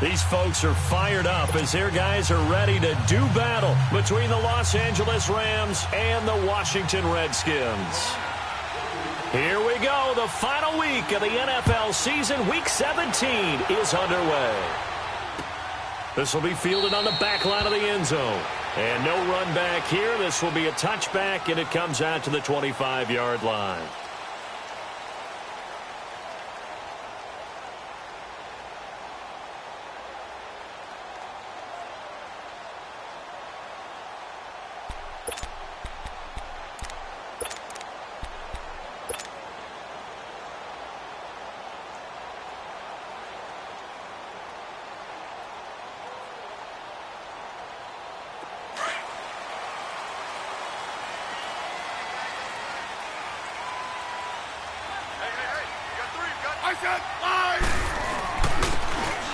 These folks are fired up as their guys are ready to do battle between the Los Angeles Rams and the Washington Redskins. Here we go. The final week of the NFL season. Week 17 is underway. This will be fielded on the back line of the end zone. And no run back here. This will be a touchback, and it comes out to the 25-yard line.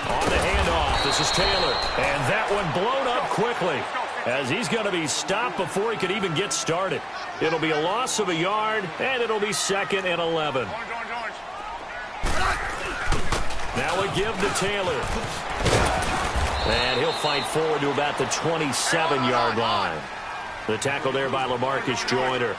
On the handoff, this is Taylor. And that one blown up quickly as he's going to be stopped before he could even get started. It'll be a loss of a yard, and it'll be 2nd and 11. Now a give to Taylor. And he'll fight forward to about the 27-yard line. The tackle there by LaMarcus Joyner.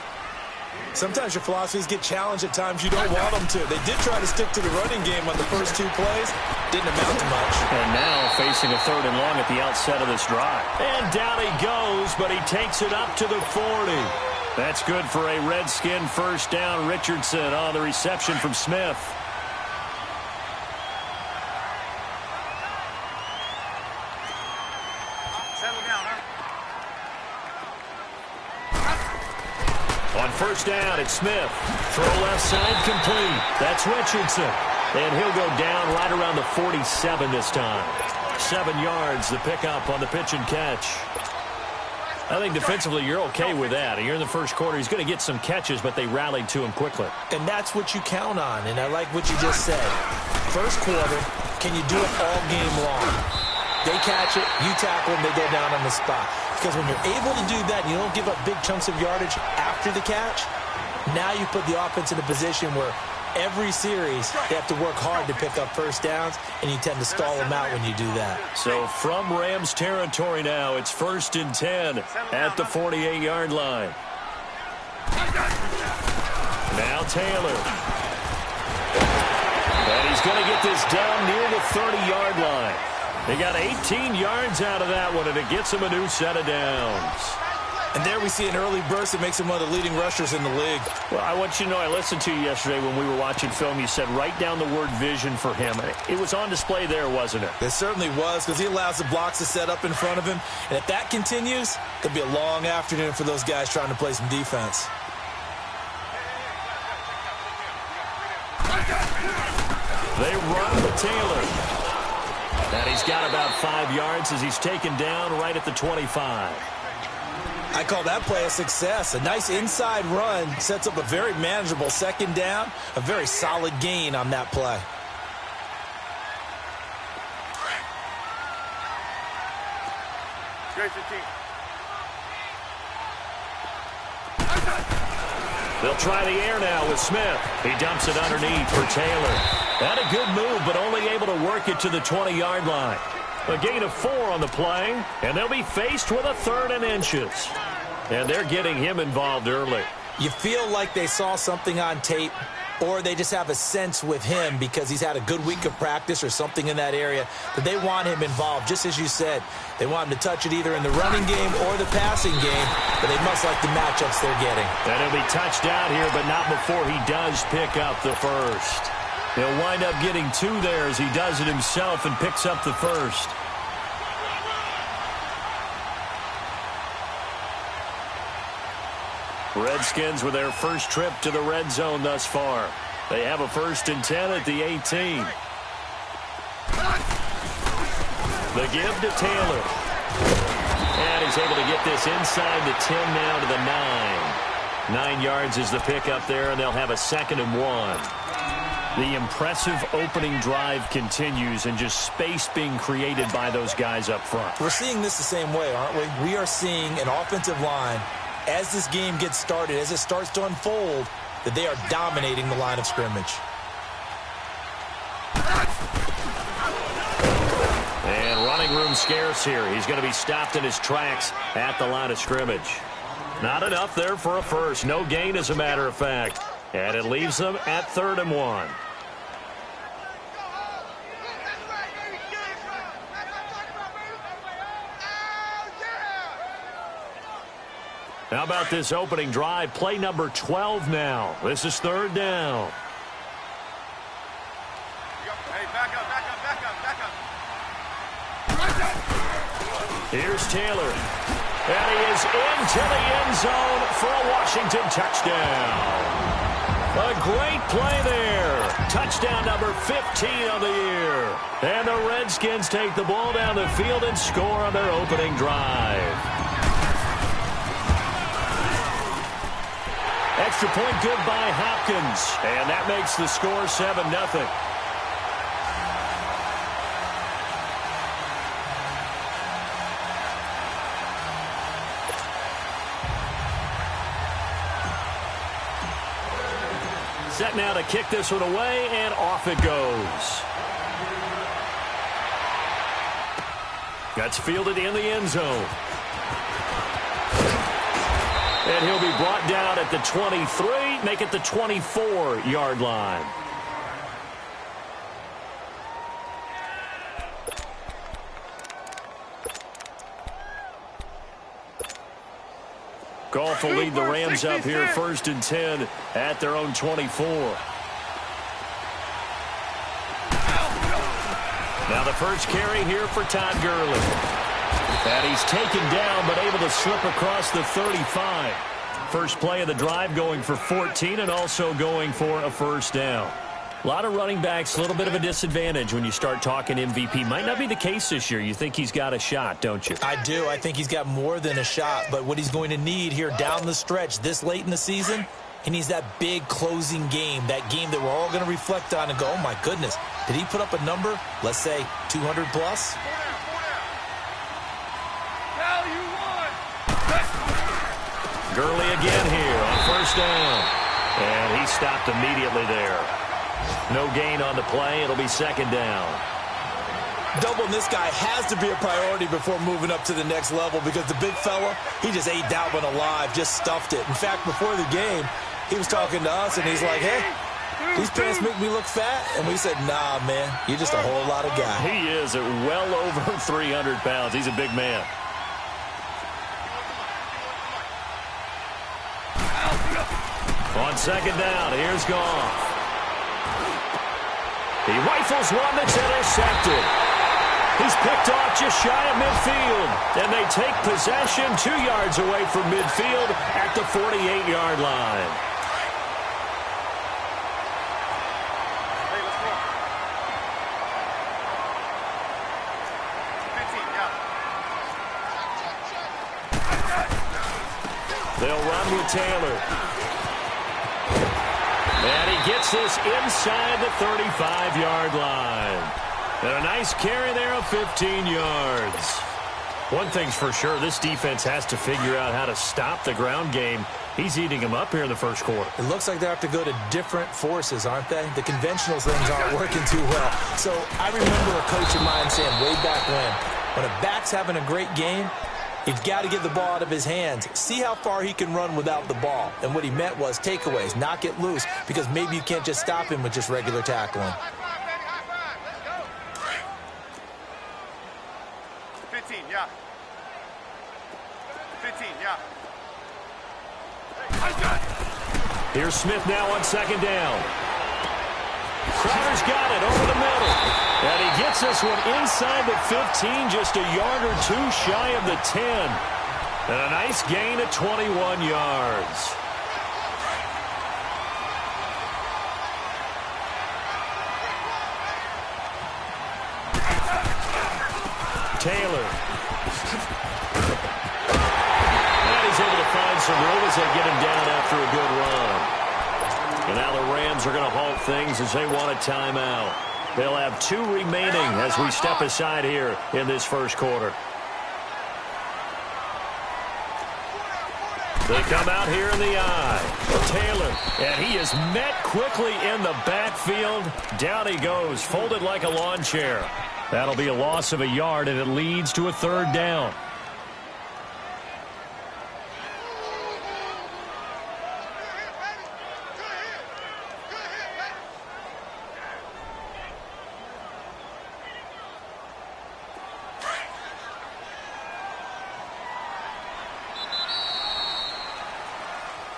Sometimes your philosophies get challenged at times you don't want them to. They did try to stick to the running game on the first 2 plays. Didn't amount to much. And now facing a 3rd and long at the outset of this drive. And down he goes, but he takes it up to the 40. That's good for a Redskin first down. Richardson on the reception from Smith. On first down, it's Smith. Throw left side complete. That's Richardson. And he'll go down right around the 47 this time. 7 yards, the pickup on the pitch and catch. I think defensively you're okay with that. Here in the first quarter, he's going to get some catches, but they rallied to him quickly. And that's what you count on, and I like what you just said. First quarter, can you do it all game long? They catch it, you tackle them, they go down on the spot. Because when you're able to do that, and you don't give up big chunks of yardage after the catch, now you put the offense in a position where every series they have to work hard to pick up first downs, and you tend to stall them out when you do that. So from Rams territory now, it's 1st and 10 at the 48-yard line. Now Taylor. And he's going to get this down near the 30-yard line. They got 18 yards out of that one, and it gets him a new set of downs. And there we see an early burst that makes him one of the leading rushers in the league. Well, I want you to know, I listened to you yesterday when we were watching film. You said write down the word vision for him. It was on display there, wasn't it? It certainly was, because he allows the blocks to set up in front of him. And if that continues, it'll be a long afternoon for those guys trying to play some defense. They run with Taylor. And he's got about 5 yards as he's taken down right at the 25. I call that play a success. A nice inside run sets up a very manageable 2nd down. A very solid gain on that play. They'll try the air now with Smith. He dumps it underneath for Taylor. Not a good move, but only able to work it to the 20-yard line. A gain of 4 on the play, and they'll be faced with a 3rd and inches. And they're getting him involved early. You feel like they saw something on tape, or they just have a sense with him because he's had a good week of practice or something in that area that they want him involved, just as you said. They want him to touch it either in the running game or the passing game, but they must like the matchups they're getting. And he'll be touched out here, but not before he does pick up the first. He'll wind up getting 2 there as he does it himself and picks up the first. Redskins with their first trip to the red zone thus far. They have a 1st and 10 at the 18. The give to Taylor. And he's able to get this inside the 10 now to the 9. 9 yards is the pickup there, and they'll have a 2nd and 1. The impressive opening drive continues, and just space being created by those guys up front. We're seeing this the same way, aren't we? We are seeing an offensive line, as this game gets started, as it starts to unfold, that they are dominating the line of scrimmage. room scarce here. He's going to be stopped in his tracks at the line of scrimmage. Not enough there for a first. No gain, as a matter of fact. And it leaves them at 3rd and 1. How about this opening drive? Play number 12 now. This is 3rd down. Hey, back up. Here's Taylor. And he is into the end zone for a Washington touchdown. A great play there. Touchdown number 15 of the year. And the Redskins take the ball down the field and score on their opening drive. Extra point good by Hopkins. And that makes the score 7-0. Set now to kick this one away, and off it goes. That's fielded in the end zone. And he'll be brought down at the 23, make it the 24-yard line. Goff will lead the Rams up here 1st and 10 at their own 24. Now the first carry here for Todd Gurley. And he's taken down but able to slip across the 35. First play of the drive going for 14 and also going for a first down. A lot of running backs, a little bit of a disadvantage when you start talking MVP. Might not be the case this year. You think he's got a shot, don't you? I do. I think he's got more than a shot. But what he's going to need here down the stretch this late in the season, he needs that big closing game, that game that we're all going to reflect on and go, oh, my goodness, did he put up a number, let's say, 200 plus? Gurley again here on first down. And he stopped immediately there. No gain on the play. It'll be 2nd down. Doubling this guy has to be a priority before moving up to the next level because the big fella, he just ate that one alive, just stuffed it. In fact, before the game, he was talking to us, and he's like, hey, these pants make me look fat. And we said, nah, man, you're just a whole lot of guy. He is at well over 300 pounds. He's a big man. On 2nd down, here's Goff. He rifles one that's intercepted. He's picked off just shy of midfield. And they take possession 2 yards away from midfield at the 48-yard line. Hey, let's go. 15, yeah. They'll run with Taylor. And he gets this inside the 35-yard line. And a nice carry there of 15 yards. One thing's for sure, this defense has to figure out how to stop the ground game. He's eating them up here in the first quarter. It looks like they have to go to different forces, aren't they? The conventional things aren't working too well. So I remember a coach of mine saying way back when a back's having a great game, you've got to get the ball out of his hands. See how far he can run without the ball. And what he meant was takeaways, knock it loose, because maybe you can't just stop him with just regular tackling. 15, yeah. 15, yeah. Here's Smith now on 2nd down. Crowder's got it over the middle. And he gets this one inside the 15, just a yard or two shy of the 10. And a nice gain of 21 yards. Taylor. And he's able to find some room as they get him down after a good run. And now the Rams are going to halt things as they want a timeout. They'll have 2 remaining as we step aside here in this first quarter. They come out here in the eye. Taylor, and he is met quickly in the backfield. Down he goes, folded like a lawn chair. That'll be a loss of a yard, and it leads to a third down.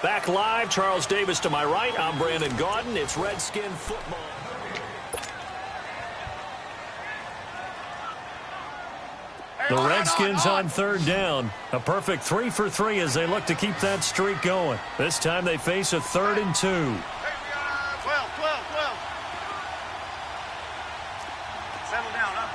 Back live, Charles Davis to my right. I'm Brandon Gaudin. It's Redskin football. The Redskins on third down. A perfect 3 for 3 as they look to keep that streak going. This time they face a 3rd and 2. 12. Settle down, huh?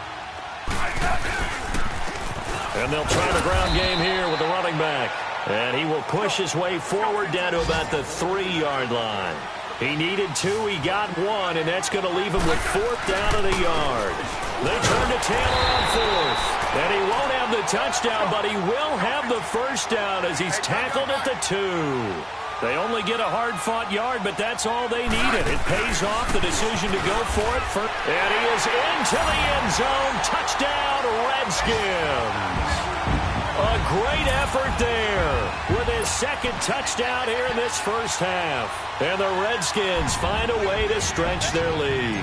And they'll try the ground game here with the running back. And he will push his way forward down to about the 3-yard line. He needed 2, he got 1, and that's going to leave him with 4th down of the yard. They turn to Taylor on 4th. And he won't have the touchdown, but he will have the first down as he's tackled at the 2. They only get a hard-fought yard, but that's all they needed. It pays off the decision to go for it. And he is into the end zone. Touchdown, Redskins. A great effort there with his 2nd touchdown here in this first half. And the Redskins find a way to stretch their lead.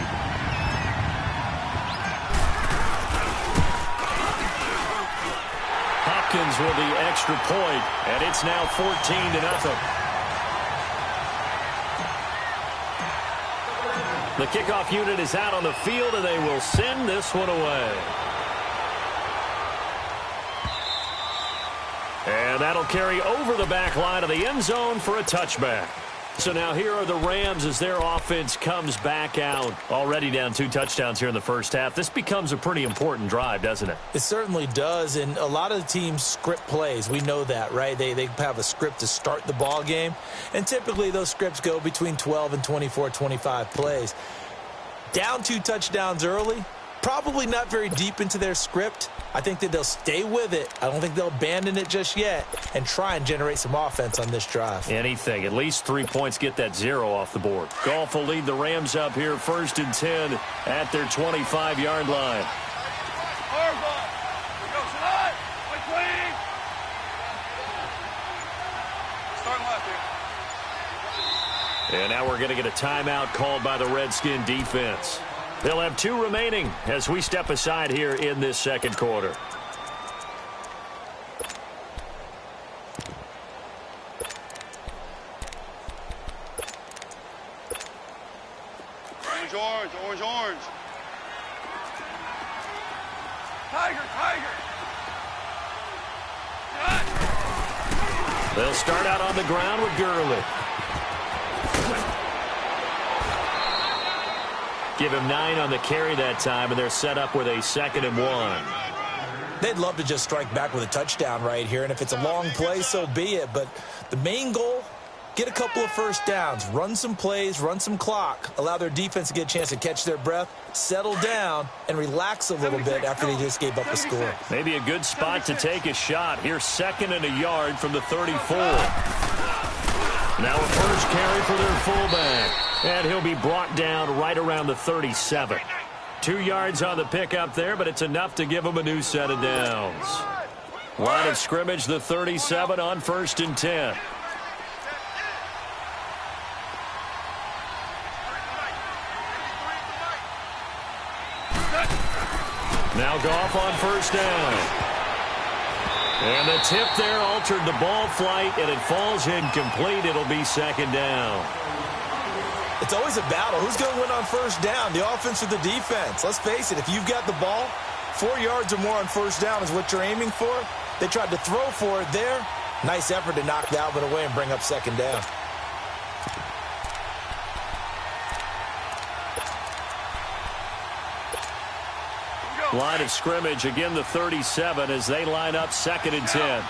Hopkins with the extra point, and it's now 14-0. The kickoff unit is out on the field, and they will send this one away. And that'll carry over the back line of the end zone for a touchback. So now here are the Rams as their offense comes back out. Already down 2 touchdowns here in the first half. This becomes a pretty important drive, doesn't it? It certainly does, and a lot of the teams script plays. We know that, right? They have a script to start the ball game, and typically those scripts go between 12 and 24, 25 plays. Down 2 touchdowns early, probably not very deep into their script. I think that they'll stay with it. I don't think they'll abandon it just yet and try and generate some offense on this drive. Anything. At least 3 points, get that 0 off the board. Goff will lead the Rams up here 1st and 10 at their 25-yard line. And now we're going to get a timeout called by the Redskin defense. They'll have 2 remaining as we step aside here in this second quarter. Orange. Tiger. They'll start out on the ground with Gurley. Give him 9 on the carry that time, and they're set up with a 2nd and 1. They'd love to just strike back with a touchdown right here, and if it's a long play, so be it. But the main goal, get a couple of first downs, run some plays, run some clock, allow their defense to get a chance to catch their breath, settle down, and relax a little bit after they just gave up a score. Maybe a good spot to take a shot. Here's 2nd and a yard from the 34. Now a first carry for their fullback. And he'll be brought down right around the 37. 2 yards on the pickup there, but it's enough to give him a new set of downs. Line of scrimmage, the 37 on 1st and 10. Now Goff on 1st down. And the tip there altered the ball flight, and it falls incomplete. It'll be 2nd down. It's always a battle. Who's going to win on 1st down, the offense or the defense? Let's face it, if you've got the ball, 4 yards or more on 1st down is what you're aiming for. They tried to throw for it there. Nice effort to knock that one away and bring up 2nd down. Line of scrimmage, again the 37 as they line up 2nd and 10.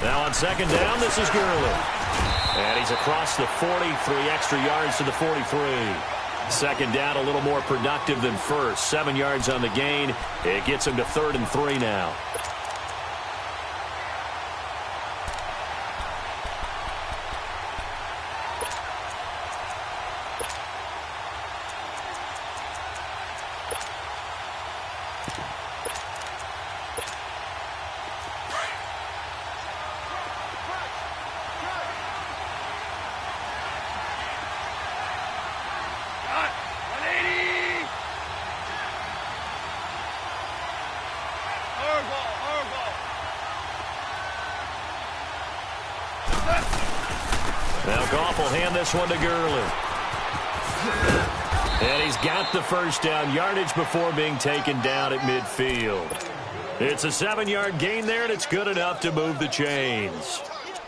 Now on 2nd down, this is Gurley. And he's across the 40, 3 extra yards to the 43. 2nd down, a little more productive than 1st. 7 yards on the gain. It gets him to 3rd and 3 now. Now Goff will hand this one to Gurley. And he's got the first down, yardage before being taken down at midfield. It's a 7-yard gain there, and it's good enough to move the chains.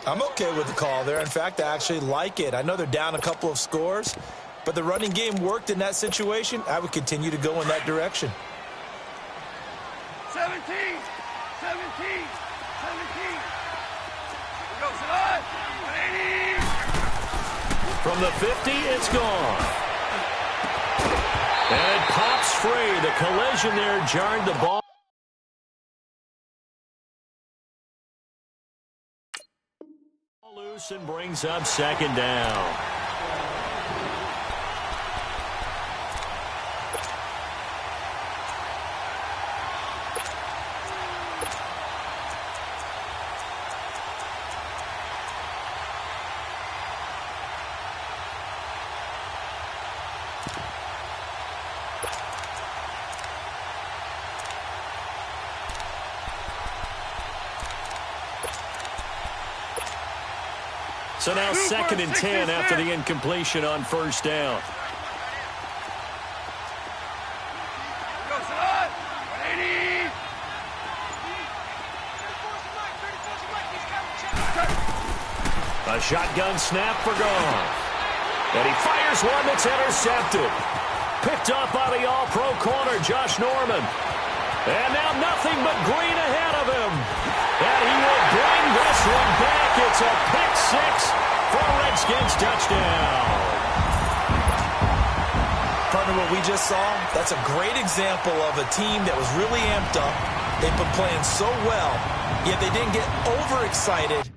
I'm okay with the call there. In fact, I actually like it. I know they're down a couple of scores, but the running game worked in that situation. I would continue to go in that direction. 17. 17. 17. Go, Salah. 180. From the 50, it's gone. And it pops free. The collision there jarred the ball. Loose and brings up second down. So now 2nd and 10 after the incompletion on first down. Go, Salah. 180. A shotgun snap for Goff. And he fires one that's intercepted. Picked up by the all-pro corner, Josh Norman. And now nothing but green ahead of him. And he will bring this one back. It's a pick six for a Redskins touchdown. Partner, what we just saw, that's a great example of a team that was really amped up. They've been playing so well, yet they didn't get overexcited.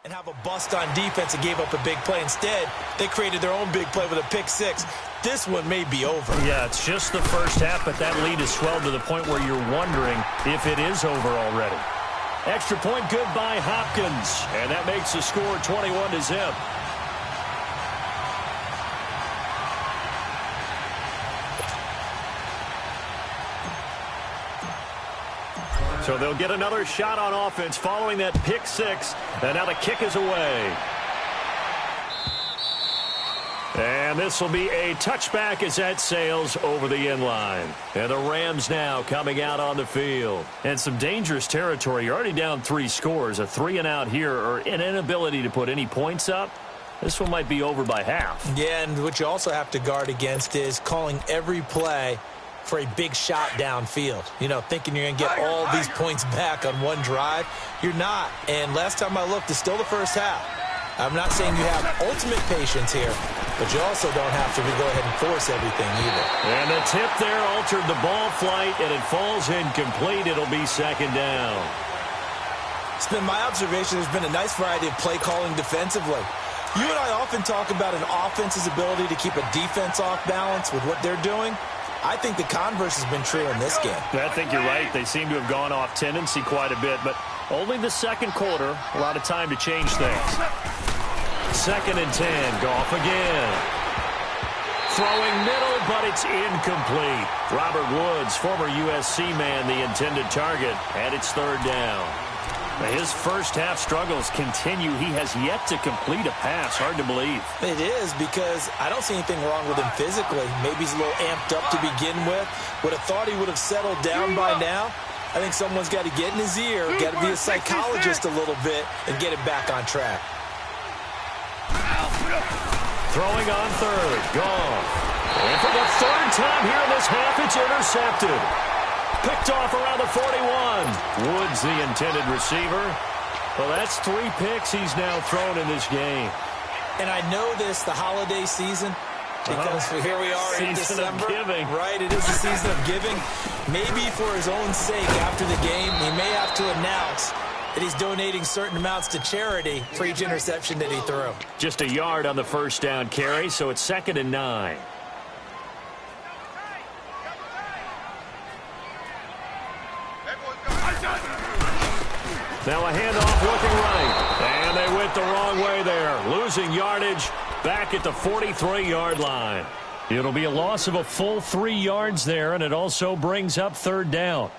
And have a bust on defense and gave up a big play. Instead, they created their own big play with a pick six. This one may be over. Yeah, it's just the first half, but that lead has swelled to the point where you're wondering if it is over already. Extra point good by Hopkins, and that makes the score 21-0. So they'll get another shot on offense following that pick six. And now the kick is away. And this will be a touchback as that sails over the end line. And the Rams now coming out on the field. And some dangerous territory. You're already down 3 scores. A 3-and-out here or an inability to put any points up. This one might be over by half. Yeah, and what you also have to guard against is calling every play for a big shot downfield. You know, thinking you're going to get all these points back on one drive. You're not. And last time I looked, it's still the first half. I'm not saying you have ultimate patience here, but you also don't have to go ahead and force everything either. And the tip there altered the ball flight, and it falls incomplete. It'll be second down. It's been my observation there's been a nice variety of play calling defensively. You and I often talk about an offense's ability to keep a defense off balance with what they're doing. I think the converse has been true in this game. I think you're right. They seem to have gone off tendency quite a bit, but only the second quarter, a lot of time to change things. 2nd and 10, Goff again. Throwing middle, but it's incomplete. Robert Woods, former USC man, the intended target, and it's 3rd down. His first half struggles continue. He has yet to complete a pass. Hard to believe. It is, because I don't see anything wrong with him physically. Maybe he's a little amped up to begin with. Would have thought he would have settled down by now. I think someone's got to get in his ear, got to be a psychologist a little bit, and get it back on track. Throwing on third. Gone. And for the third time here in this half, it's intercepted. Picked off around the 41. Woods the intended receiver. Well, that's 3 picks he's now thrown in this game. And I know this, the holiday season, because here we are in December. Season of giving. Right, it is the season of giving. Maybe for his own sake after the game, he may have to announce that he's donating certain amounts to charity for each interception that he threw. Just a yard on the first down carry, so it's 2nd and 9. Now a handoff looking right. And they went the wrong way there. Losing yardage back at the 43-yard line. It'll be a loss of a full 3 yards there, and it also brings up 3rd down.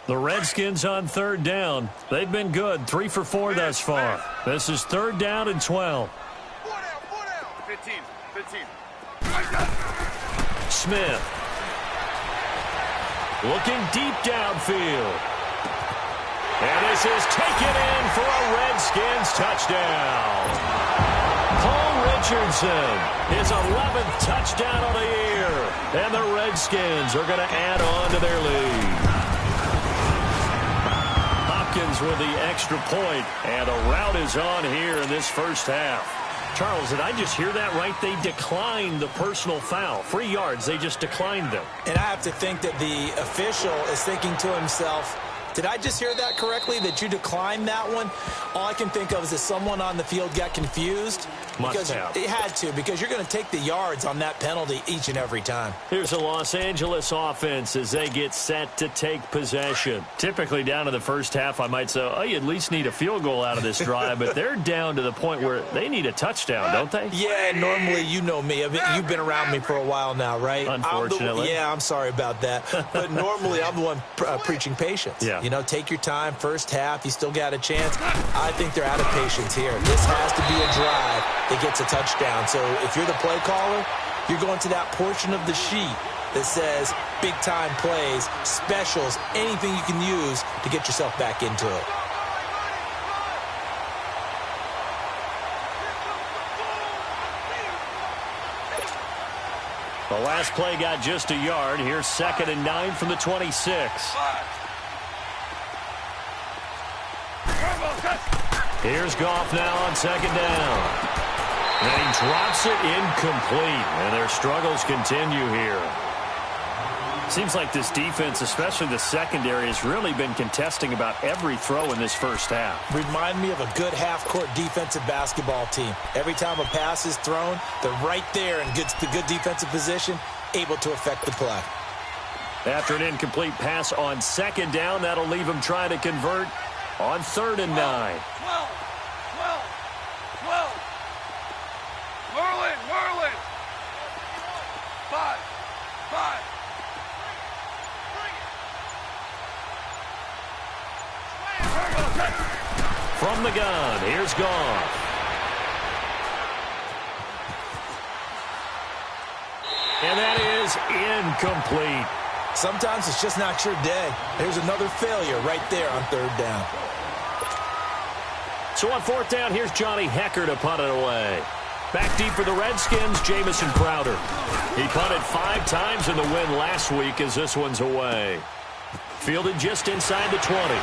The Redskins on 3rd down. They've been good, 3 for 4 thus far. This is 3rd down and 12. 15. Smith. Looking deep downfield. And this is taken in for a Redskins touchdown. Paul Richardson, his 11th touchdown of the year. And the Redskins are going to add on to their lead. Hopkins with the extra point, and a rout is on here in this first half. Charles, did I just hear that right? They declined the personal foul. 3 yards, they just declined them. And I have to think that the official is thinking to himself, did I just hear that correctly, that you declined that one? All I can think of is that someone on the field got confused. Must have. It had to, because you're going to take the yards on that penalty each and every time. Here's a Los Angeles offense as they get set to take possession. Typically down in the first half, I might say, oh, you at least need a field goal out of this drive, but they're down to the point where they need a touchdown, don't they? Yeah, normally, you know me. I mean, you've been around me for a while now, right? Unfortunately. I'm sorry about that. But normally, I'm the one preaching patience. Yeah. You know, take your time. First half, you still got a chance. I think they're out of patience here. This has to be a drive that gets a touchdown. So if you're the play caller, you're going to that portion of the sheet that says big-time plays, specials, anything you can use to get yourself back into it. The last play got just a yard. Here's 2nd and 9 from the 26. Here's Goff now on 2nd down. And he drops it incomplete. And their struggles continue here. Seems like this defense, especially the secondary, has really been contesting about every throw in this first half. Remind me of a good half-court defensive basketball team. Every time a pass is thrown, they're right there in the good defensive position, able to affect the play. After an incomplete pass on 2nd down, that'll leave him trying to convert on 3rd and 9. 12. Whirling. 5. From the gun, here's Goff. And that is incomplete. Sometimes it's just not your day. There's another failure right there on 3rd down. So on 4th down, here's Johnny Hecker to punt it away. Back deep for the Redskins, Jamison Crowder. He punted 5 times in the win last week as this one's away. Fielded just inside the 20.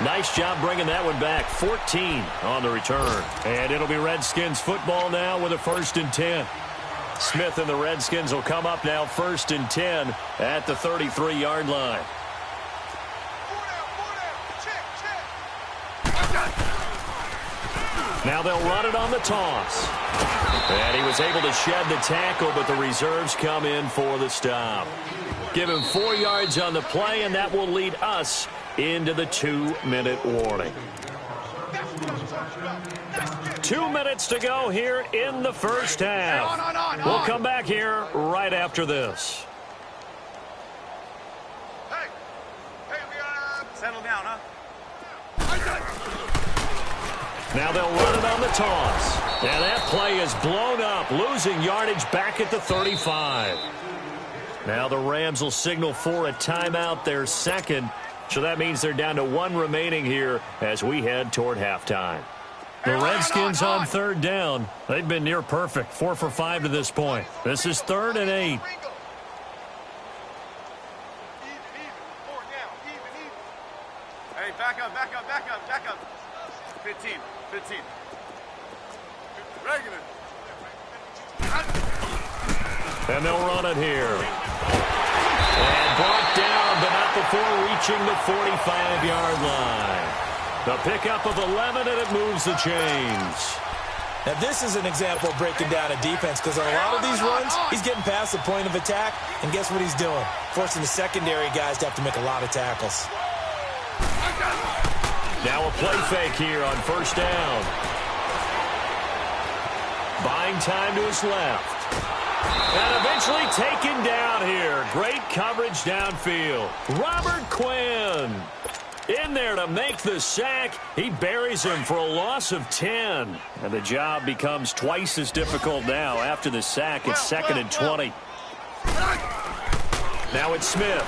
Nice job bringing that one back. 14 on the return. And it'll be Redskins football now with a 1st and 10. Smith and the Redskins will come up now 1st and 10 at the 33-yard line. Now they'll run it on the toss. And he was able to shed the tackle, but the reserves come in for the stop. Give him 4 yards on the play, and that will lead us into the 2-minute warning. 2 minutes to go here in the first half. We'll come back here right after this. Hey, we gotta settle down, huh? Now they'll run it on the toss. And that play is blown up, losing yardage back at the 35. Now the Rams will signal for a timeout, their second. So that means they're down to one remaining here as we head toward halftime. The Redskins on third down. They've been near perfect, 4 for 5 to this point. This is 3rd and 8. Hey, back up. 15. Regular. And they'll run it here. And brought down, but not before reaching the 45-yard line. The pickup of 11, and it moves the chains. Now, this is an example of breaking down a defense, because on a lot of these runs, he's getting past the point of attack, and guess what he's doing? Forcing the secondary guys to have to make a lot of tackles. Now a play fake here on first down. Buying time to his left. And eventually taken down here. Great coverage downfield. Robert Quinn in there to make the sack. He buries him for a loss of 10. And the job becomes twice as difficult now after the sack. It's 2nd and 20. Now it's Smith.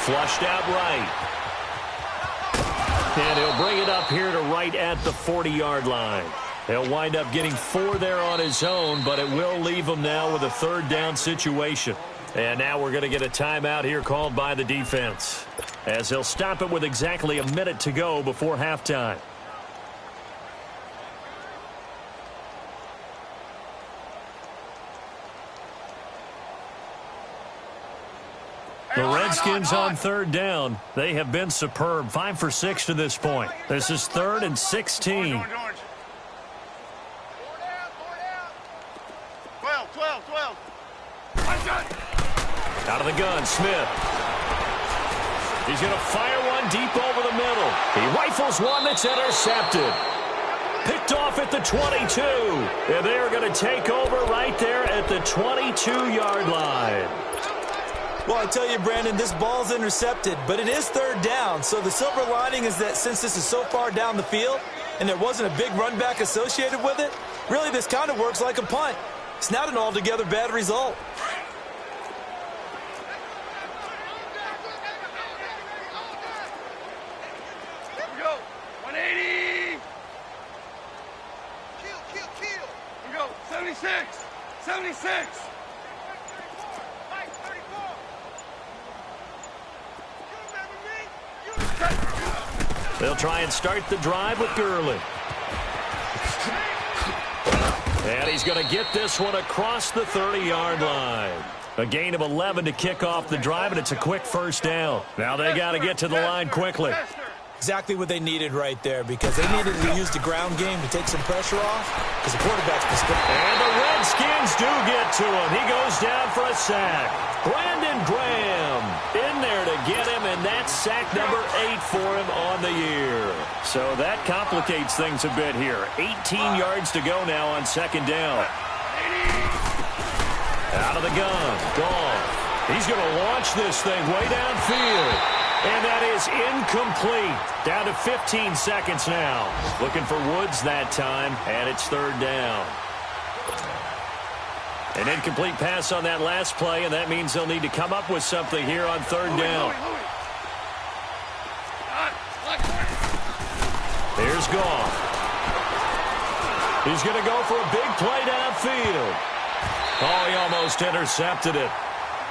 Flushed out right. And he'll bring it up here to right at the 40-yard line. He'll wind up getting 4 there on his own, but it will leave him now with a 3rd down situation. And now we're going to get a timeout here called by the defense, as he'll stop it with exactly a minute to go before halftime. The Redskins on 3rd down. They have been superb. 5 for 6 to this point. This is 3rd and 16. 12. Out of the gun, Smith. He's going to fire one deep over the middle. He rifles one that's intercepted. Picked off at the 22. And they're going to take over right there at the 22-yard line. Well, I tell you, Brandon, this ball's intercepted, but it is 3rd down. So the silver lining is that since this is so far down the field and there wasn't a big run back associated with it, really this kind of works like a punt. It's not an altogether bad result. Here we go. 180. Kill. Here we go. 76. They'll try and start the drive with Gurley. And he's going to get this one across the 30-yard line. A gain of 11 to kick off the drive, and it's a quick 1st down. Now they got to get to the line quickly. Exactly what they needed right there, because they needed to use the ground game to take some pressure off, because the quarterback's mistaken. And the Redskins do get to him. He goes down for a sack. Brandon Graham in there to get him, and that's sack number 8 for him on the year. So that complicates things a bit here. 18 yards to go now on 2nd down. Out of the gun. Gone. He's going to launch this thing way downfield. And that is incomplete. Down to 15 seconds now. Looking for Woods that time, and it's 3rd down. An incomplete pass on that last play, and that means they'll need to come up with something here on 3rd down. Here's Goff. He's going to go for a big play downfield. Oh, he almost intercepted it.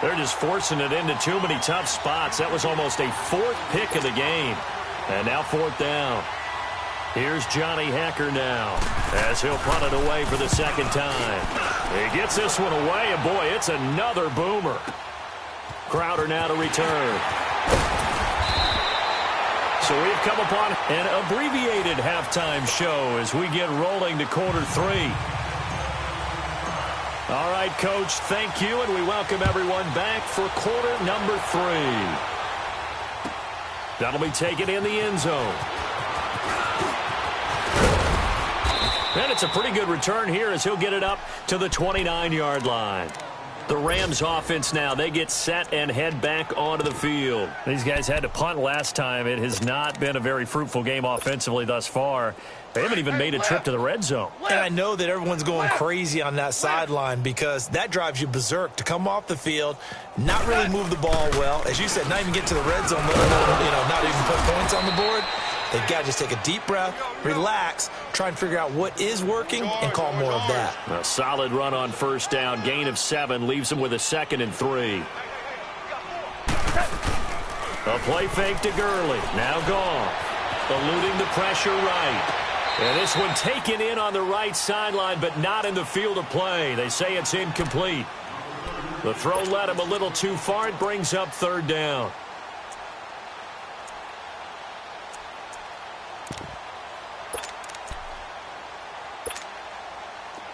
They're just forcing it into too many tough spots. That was almost a 4th pick of the game. And now 4th down. Here's Johnny Hacker now, as he'll punt it away for the 2nd time. He gets this one away, and boy, it's another boomer. Crowder now to return. So we've come upon an abbreviated halftime show as we get rolling to quarter 3. All right, Coach, thank you, and we welcome everyone back for quarter number 3. That'll be taken in the end zone. And it's a pretty good return here as he'll get it up to the 29-yard line. The Rams offense now, they get set and head back onto the field. These guys had to punt last time. It has not been a very fruitful game offensively thus far. They haven't even made a trip to the red zone. And I know that everyone's going crazy on that sideline because that drives you berserk to come off the field, not really move the ball well. As you said, not even get to the red zone, let alone, not even put points on the board. They've got to just take a deep breath, relax, try and figure out what is working, and call more of that. A solid run on first down. Gain of 7 leaves them with a 2nd and 3. A play fake to Gurley. Now gone. Eluding the pressure right. And this one taken in on the right sideline, but not in the field of play. They say it's incomplete. The throw led him a little too far. It brings up 3rd down.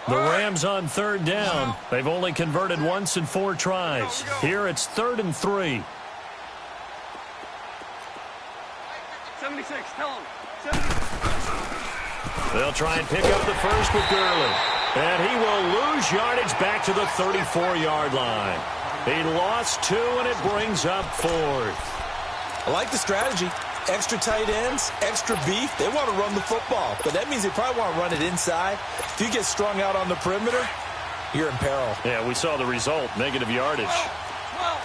The Rams on 3rd down. They've only converted once in 4 tries. Here it's 3rd and 3. 76, tell him. 76. They'll try and pick up the first with Gurley. And he will lose yardage back to the 34-yard line. He lost 2, and it brings up 4th. I like the strategy. Extra tight ends, extra beef. They want to run the football, but that means they probably want to run it inside. If you get strung out on the perimeter, you're in peril. Yeah, we saw the result, negative yardage. 12.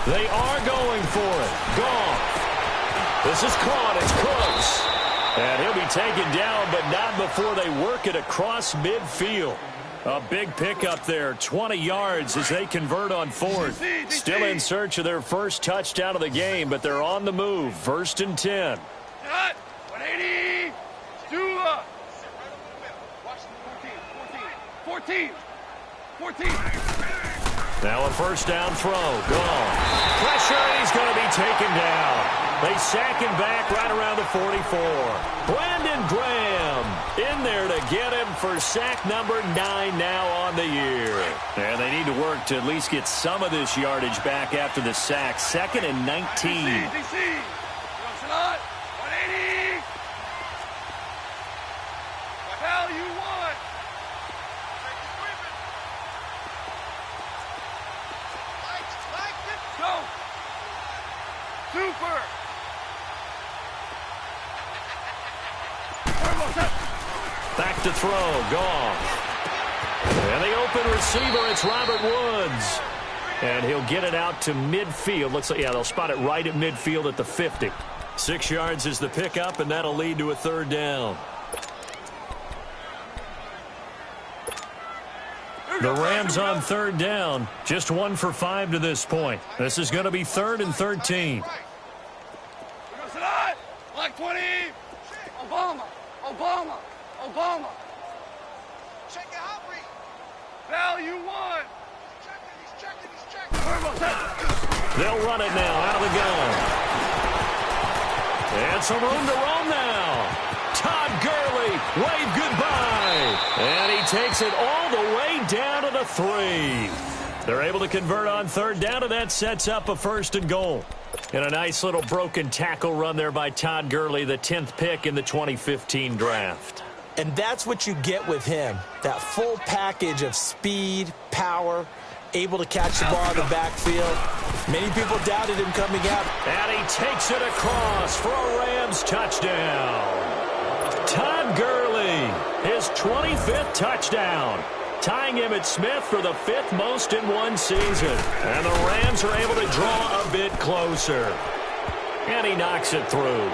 They are going for it. Gone. This is caught. It's close. And he'll be taken down, but not before they work it across midfield. A big pickup there, 20 yards as they convert on 4th. Still in search of their first touchdown of the game, but they're on the move. 1st and 10. 180. Dula. 14. Now a first down throw. Gone. Pressure, and he's going to be taken down. They sack him back right around the 44. Brandon Graham in there to get him for sack number 9 now on the year. And they need to work to at least get some of this yardage back after the sack. 2nd and 19. DC. 180. Value 1. Go. Super. Back to throw. Gone. And the open receiver, it's Robert Woods. And he'll get it out to midfield. Looks like, yeah, they'll spot it right at midfield at the 50. 6 yards is the pickup, and that'll lead to a 3rd down. The Rams on 3rd down. Just 1 for 5 to this point. This is going to be 3rd and 13. Black 20. Obama. Check it out, Reed. Value 1. He's checking. They'll run it now out of the gun. And some room to roam now. Todd Gurley, wave goodbye. And he takes it all the way down to the 3. They're able to convert on 3rd down, and that sets up a 1st and goal. And a nice little broken tackle run there by Todd Gurley, the 10th pick in the 2015 draft. And that's what you get with him, that full package of speed, power, able to catch the ball in the backfield. Many people doubted him coming out. And he takes it across for a Rams touchdown. Todd Gurley, his 25th touchdown, tying Emmitt Smith for the 5th most in one season. And the Rams are able to draw a bit closer. And he knocks it through.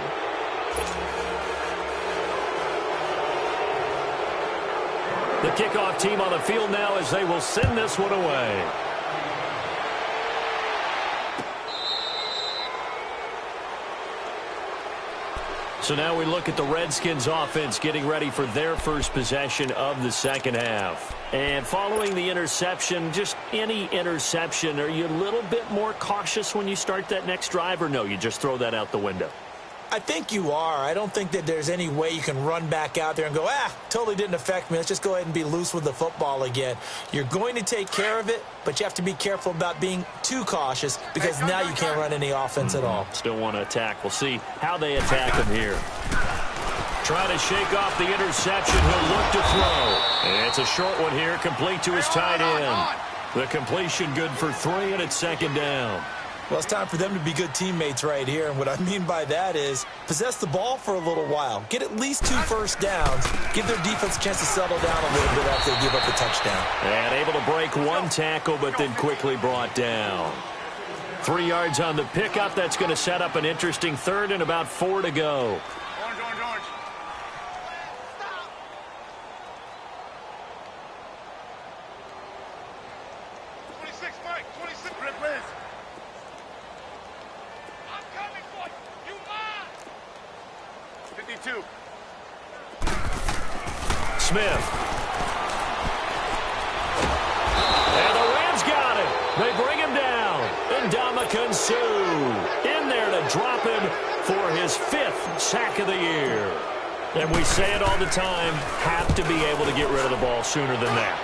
The kickoff team on the field now as they will send this one away. So now we look at the Redskins offense getting ready for their first possession of the second half. And following the interception, just any interception, are you a little bit more cautious when you start that next drive, or no, you just throw that out the window? I think you are. I don't think that there's any way you can run back out there and go, totally didn't affect me. Let's just go ahead and be loose with the football again. You're going to take care of it, but you have to be careful about being too cautious because now you can't run any offense at all. Still want to attack. We'll see how they attack him here. trying to shake off the interception. He'll look to throw. It's a short one here, complete to his tight end. The completion good for 3, and it's second down. Well, it's time for them to be good teammates right here. And what I mean by that is possess the ball for a little while. Get at least 2 first downs. Give their defense a chance to settle down a little bit after they give up a touchdown. And able to break 1 tackle, but then quickly brought down. 3 yards on the pickup. That's going to set up an interesting third and about 4 to go. Orange. 26, Mike. 26. Liz. I'm coming for you. You mind? 52. Smith. And the Rams got it. They bring him down. And Ndamukong Suh in there to drop him for his 5th sack of the year. And we say it all the time, have to be able to get rid of the ball sooner than that.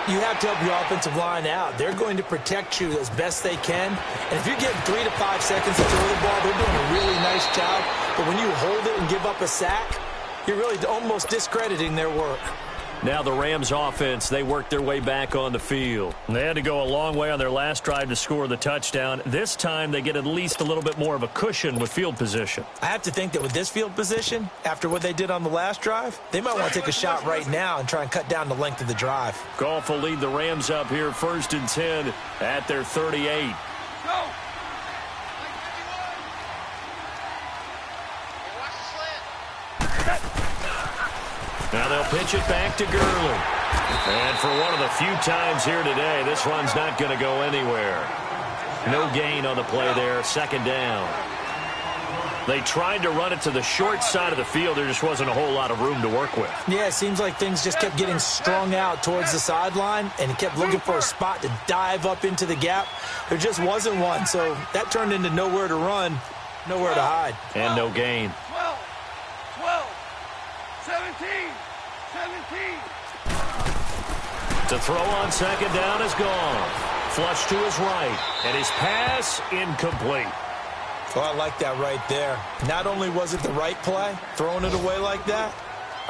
You have to help your offensive line out. They're going to protect you as best they can. And if you're getting 3 to 5 seconds to throw the ball, they're doing a really nice job. But when you hold it and give up a sack, you're really almost discrediting their work. Now the Rams offense, they worked their way back on the field. They had to go a long way on their last drive to score the touchdown. This time they get at least a little bit more of a cushion with field position. I have to think that with this field position, after what they did on the last drive, they might want to take a shot right now and try and cut down the length of the drive. Goff will lead the Rams up here 1st and 10 at their 38. Go. Now they'll pitch it back to Gurley. And for one of the few times here today, this run's not going to go anywhere. No gain on the play there, 2nd down. They tried to run it to the short side of the field. There just wasn't a whole lot of room to work with. Yeah, it seems like things just kept getting strung out towards the sideline, and he kept looking for a spot to dive up into the gap. There just wasn't one, so that turned into nowhere to run, nowhere to hide. And no gain. 12, 17. To throw on 2nd down is gone. Flush to his right. And his pass incomplete. Well, I like that right there. Not only was it the right play, throwing it away like that,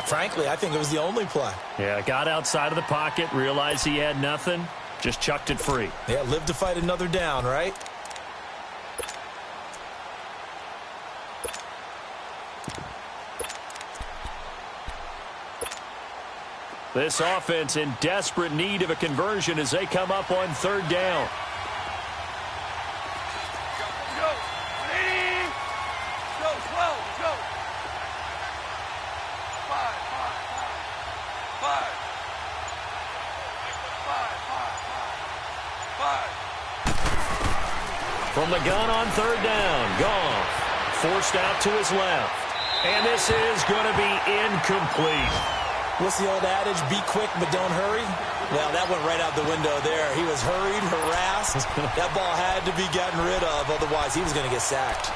frankly, I think it was the only play. Yeah, got outside of the pocket, realized he had nothing, just chucked it free. Yeah, live to fight another down, right? This offense in desperate need of a conversion as they come up on 3rd down. Go. 5. From the gun on 3rd down, Goff forced out to his left. And this is going to be incomplete. What's the old adage, be quick but don't hurry? Well, that went right out the window there. He was hurried, harassed. That ball had to be gotten rid of, otherwise he was going to get sacked.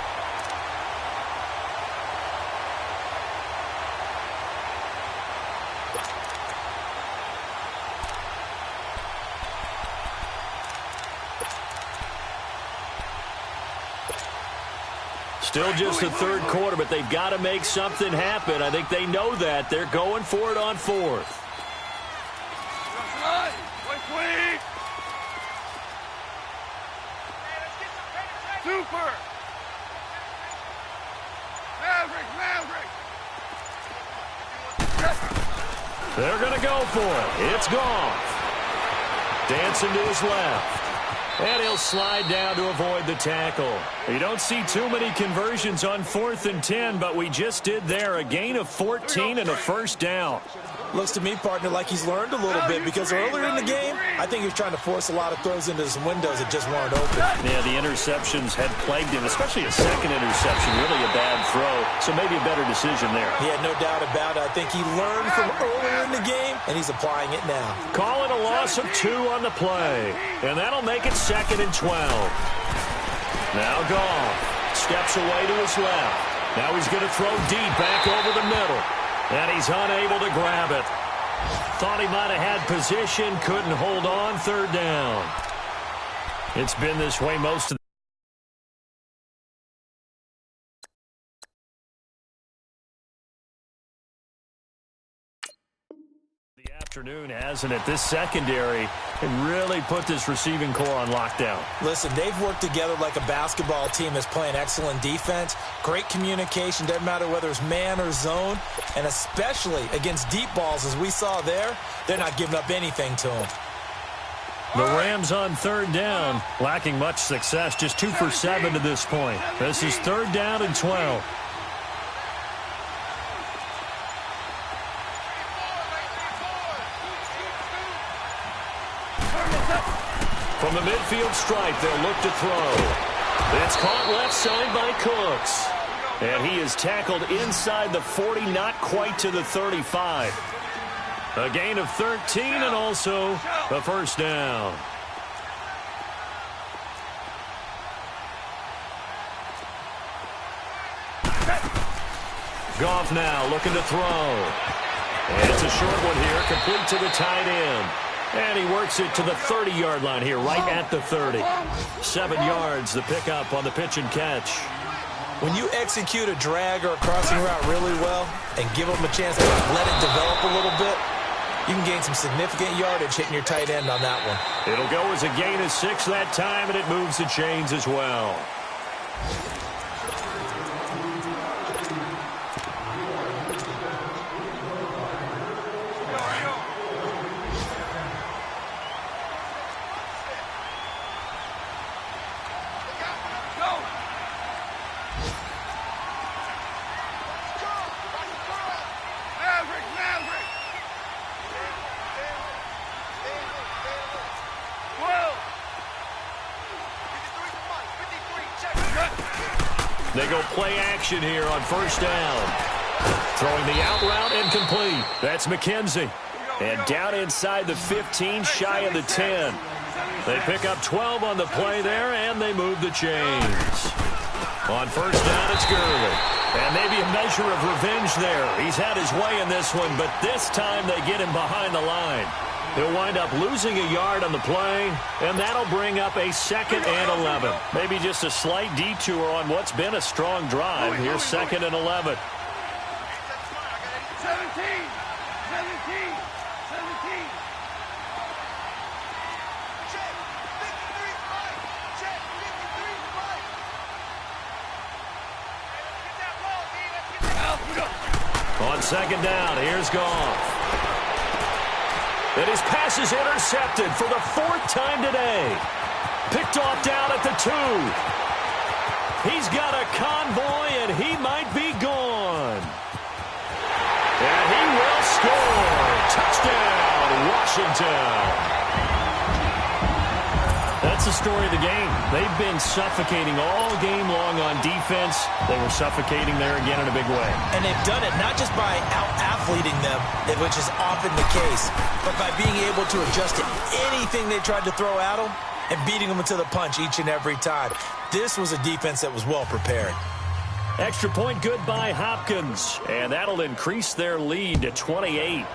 Still just the 3rd quarter, but they've got to make something happen. I think they know that. They're going for it on 4th. Super. Maverick. They're going to go for it. It's Goff. Dancing to his left. And he'll slide down to avoid the tackle. You don't see too many conversions on 4th and 10, but we just did there. A gain of 14 and a 1st down. Looks to me, partner, like he's learned a little bit, because earlier in the game, I think he was trying to force a lot of throws into some windows that just weren't open. Yeah, the interceptions had plagued him, especially a 2nd interception, really a bad throw, so maybe a better decision there. Yeah, no doubt about it. I think he learned from earlier in the game, and he's applying it now. Calling a loss of 2 on the play, and that'll make it 2nd and 12. Now Goff steps away to his left. Now he's going to throw deep back over the middle. And he's unable to grab it. Thought he might have had position, couldn't hold on 3rd down. It's been this way most of the Afternoon, hasn't it? This secondary can really put this receiving core on lockdown. Listen, they've worked together like a basketball team that's playing excellent defense. Great communication, doesn't matter whether it's man or zone. And especially against deep balls, as we saw there, they're not giving up anything to them. The Rams on third down, lacking much success, just 2 for 7 to this point. This is 3rd down and 12. From the midfield stripe, they'll look to throw. It's caught left side by Cooks. And he is tackled inside the 40, not quite to the 35. A gain of 13 and also a first down. Goff now looking to throw. And it's a short one here, complete to the tight end. And he works it to the 30-yard line here, right at the 30. 7 yards, the pickup on the pitch and catch. When you execute a drag or a crossing route really well and give them a chance to let it develop a little bit, you can gain some significant yardage hitting your tight end on that one. It'll go as a gain of 6 that time, and it moves the chains as well. They go play action here on first down. Throwing the out route incomplete. That's McKenzie. And down inside the 15, shy of the 10. They pick up 12 on the play there, and they move the chains. On first down, it's Gurley. And maybe a measure of revenge there. He's had his way in this one, but this time they get him behind the line. He'll wind up losing a yard on the play, and that'll bring up a 2nd and 11. Maybe just a slight detour on what's been a strong drive. Here's 2nd and 11. 17. On 2nd down, here's Goff. And his pass is intercepted for the 4th time today. Picked off down at the 2. He's got a convoy, and he might be gone. And he will score. Touchdown, Washington. That's the story of the game. They've been suffocating all game long on defense. They were suffocating there again in a big way. And they've done it not just by out-athleting them, which is often the case, but by being able to adjust to anything they tried to throw at them and beating them to the punch each and every time. This was a defense that was well prepared. Extra point good by Hopkins. And that'll increase their lead to 28.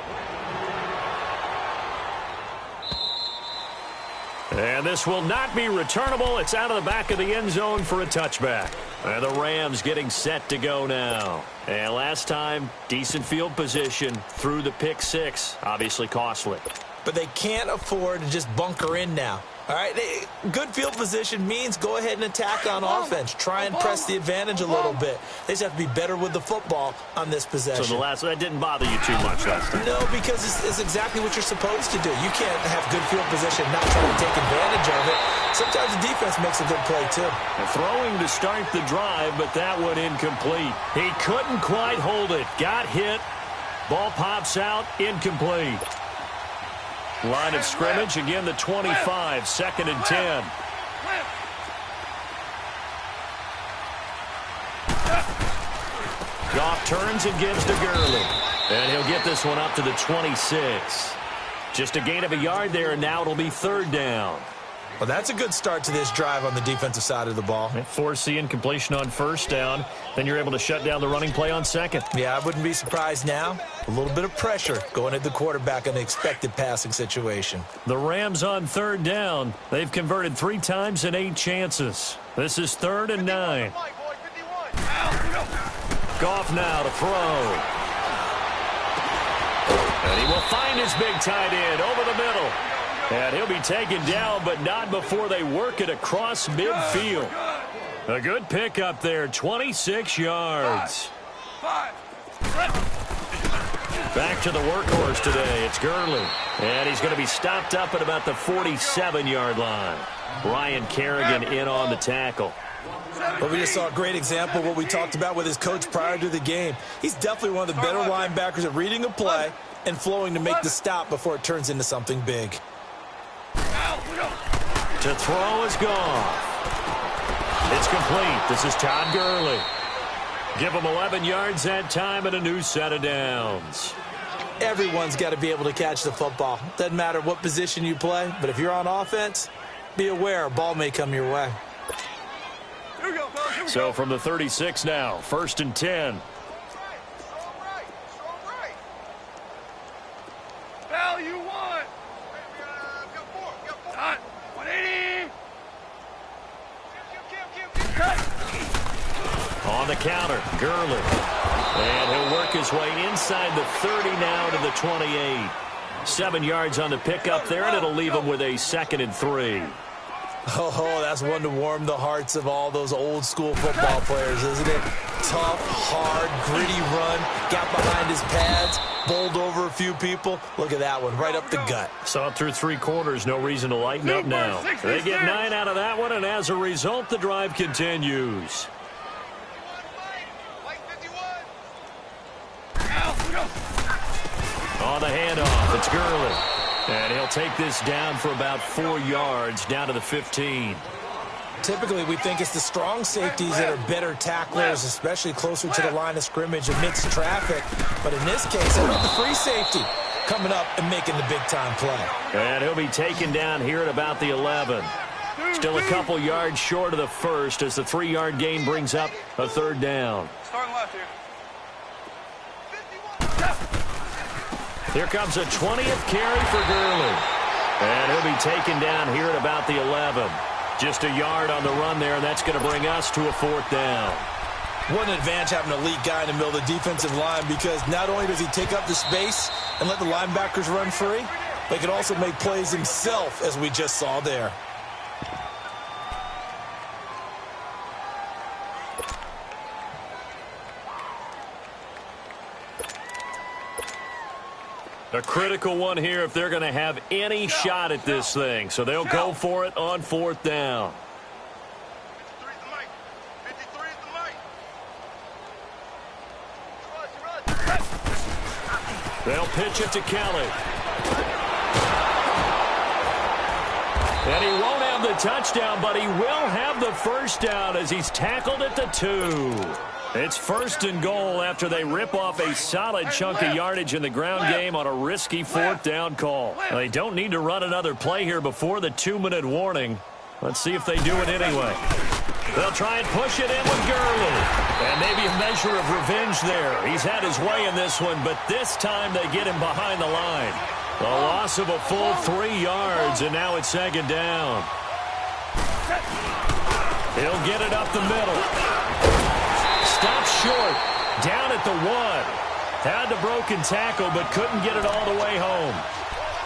And this will not be returnable. It's out of the back of the end zone for a touchback. And the Rams getting set to go now. And last time, decent field position through the pick 6. Obviously costly. But they can't afford to just bunker in now. All right, good field position means go ahead and attack on offense. Try and press the advantage a little bit. They just have to be better with the football on this possession. So that didn't bother you too much last time? No, because it's exactly what you're supposed to do. You can't have good field position and not try to take advantage of it. Sometimes the defense makes a good play, too. Throwing to start the drive, but that one incomplete. He couldn't quite hold it. Got hit. Ball pops out. Incomplete. Line of scrimmage, again the 25, 2nd and 10. Goff turns and gives to Gurley. And he'll get this one up to the 26. Just a gain of a yard there, and now it'll be 3rd down. Well, that's a good start to this drive on the defensive side of the ball. Force the incompletion on 1st down. Then you're able to shut down the running play on 2nd. Yeah, I wouldn't be surprised now. A little bit of pressure going at the quarterback in the expected passing situation. The Rams on 3rd down. They've converted 3 times in 8 chances. This is 3rd and 9. Goff now to throw. And he will find his big tight end over the middle. And he'll be taken down, but not before they work it across midfield. A good pickup there, 26 yards. Back to the workhorse today. It's Gurley. And he's going to be stopped up at about the 47-yard line. Brian Kerrigan in on the tackle. Well, we just saw a great example of what we talked about with his coach prior to the game. He's definitely one of the better linebackers at reading a play and flowing to make the stop before it turns into something big. To throw is gone. It's complete. This is Todd Gurley. Give him 11 yards that time and a new set of downs. Everyone's got to be able to catch the football. Doesn't matter what position you play, but if you're on offense, be aware a ball may come your way. So from the 36 now, 1st and 10. Value one. Hot. 180. On the counter, Gurley. And he'll work his way inside the 30 now to the 28. 7 yards on the pickup there, and it'll leave him with a 2nd and 3. Oh, that's one to warm the hearts of all those old-school football players, isn't it? Tough, hard, gritty run, got behind his pads, bowled over a few people. Look at that one, right up the gut. Saw it through 3 quarters, no reason to lighten up now. They get 9 out of that one, and as a result, the drive continues. On the handoff, it's Gurley. And he'll take this down for about 4 yards, down to the 15. Typically, we think it's the strong safeties that are better tacklers, especially closer to the line of scrimmage amidst traffic. But in this case, how about the free safety coming up and making the big-time play? And he'll be taken down here at about the 11. Still a couple yards short of the first as the 3-yard gain brings up a 3rd down. Starting left here. Here comes a 20th carry for Gurley. And he'll be taken down here at about the 11. Just a yard on the run there, and that's going to bring us to a 4th down. What an advantage having an elite guy in the middle of the defensive line, because not only does he take up the space and let the linebackers run free, but he can also make plays himself, as we just saw there. A critical one here if they're going to have any shot at this thing. So they'll go for it on 4th down. 53 is the mic. They'll pitch it to Kelly. And he won't have the touchdown, but he will have the 1st down as he's tackled at the 2. It's 1st and goal after they rip off a solid chunk of yardage in the ground game on a risky 4th down call. They don't need to run another play here before the 2-minute warning. Let's see if they do it anyway. They'll try and push it in with Gurley. And maybe a measure of revenge there. He's had his way in this one, but this time they get him behind the line. A loss of a full 3 yards, and now it's 2nd down. He'll get it up the middle. Stopped short, down at the 1. Had the broken tackle, but couldn't get it all the way home.